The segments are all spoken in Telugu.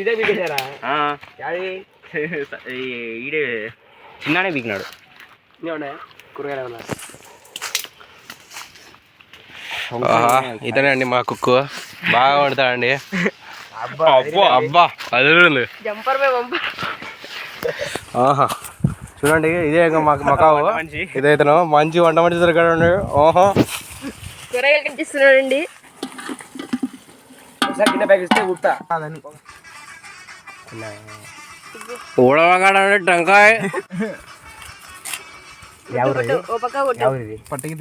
ఈడే చిన్ననే బీకినాడు. ఇతనే అండి మా కుక్కు, బాగా పడతాడండి. అబ్బా అది ఆహా చూడండి, ఇదే మకావు. ఇదే ఇతను మంచి వంట మంచి దొరికాడండి. ఓహో కూరగాయలు కనిపిస్తున్నాడండి. ఊడవగాడండి టెంకాయ. పట్టికి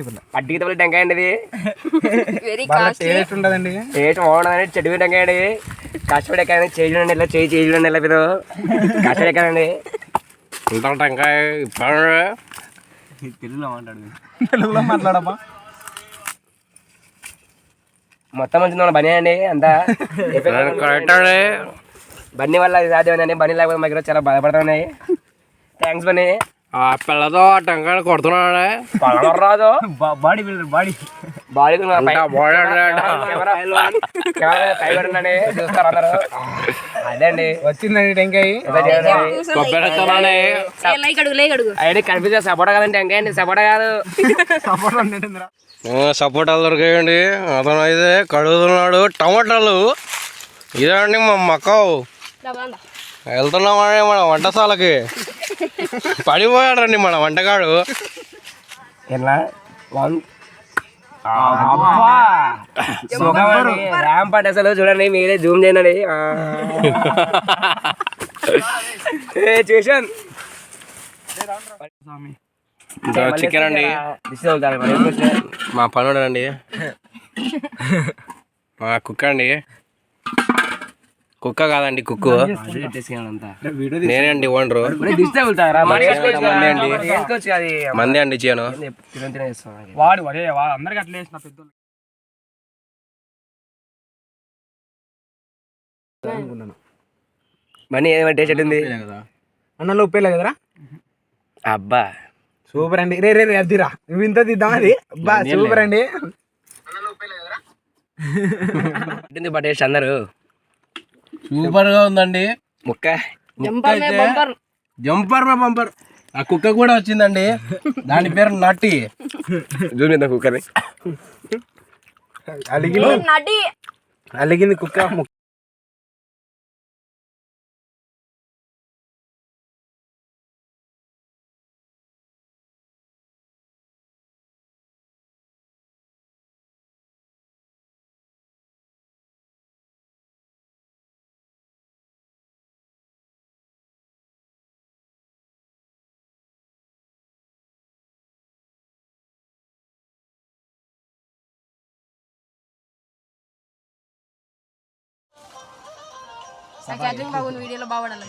టెంకాయ అండి ఇది. టేస్ట్ ఉండదండి, టేస్ట్ బాగుండదండి. చెడు టెంకాయ అండి. కష్టపడి ఎక్కాయండి. చేయి చూడండి, ఇలా చేయి చూడండి, ఇలా మీరు కష్టపడి ఎక్కానండి. ఇంత టెంకాయ ఇప్పుడు తెలుగులో మాట్లాడు, తెలుగులో మాట్లాడమ్మా. మొత్తం మంచి బనీ అండి అంతా కరెక్ట్ అండి. బన్నీ వల్ల ఇది సాధ్యమైందండి. బన్నీ లేకపోతే మాకు ఈరోజు చాలా బాధపడుతున్నాయి. థ్యాంక్స్ బన్నీ. ఆ పిల్లతో టెంకాయలు కొడుతున్నాడే రాదు. బాడీ బిల్డర్, బాడీ బాడీ చూస్తారు అందరు. అదే అండి వచ్చిందండి టెంకాయ. అయ్యి కనిపిస్తే సపోటా కదండి టెంకాయ అండి, సపోటా కాదు. సపోటాలు దొరికాయండి. అతను అయితే కడుగుతున్నాడు టమాటాలు. ఇదే అండి మా మకావు. వెళ్తున్నామండి మన వంటశాలకి. పడిపోయాడండి మన వంటగాడు. ఎలా ర్యాంప్ అసలు చూడండి, మీరే జూమ్ చేయండి. చేశాను చికెన్ అండి. మా పనుడు అండి, మా కుక్క అండి. కుక్క కాదండి, కుక్కు నేనే అండి ఓనరు. మందే అండి చేయను. అందరికి అట్లా వేసిన పెద్ద మనీ ఏమంటే టేస్ట్ ఉంది అన్నంలో ఉప్పేలే కదరా. అబ్బా సూపర్ అండి. రే రే అదిరా నువ్వు ఇంత తిద్దాం. అది అబ్బా సూపర్ అండి. టేస్ట్ అందరు సూపర్ గా ఉందండి. ముక్క జంపర్ బంపర్. ఆ కుక్క కూడా వచ్చిందండి, దాని పేరు నటి. చూడండి కుక్కని అలిగింది కుక్క. వీడియోలో బాగుండాలి.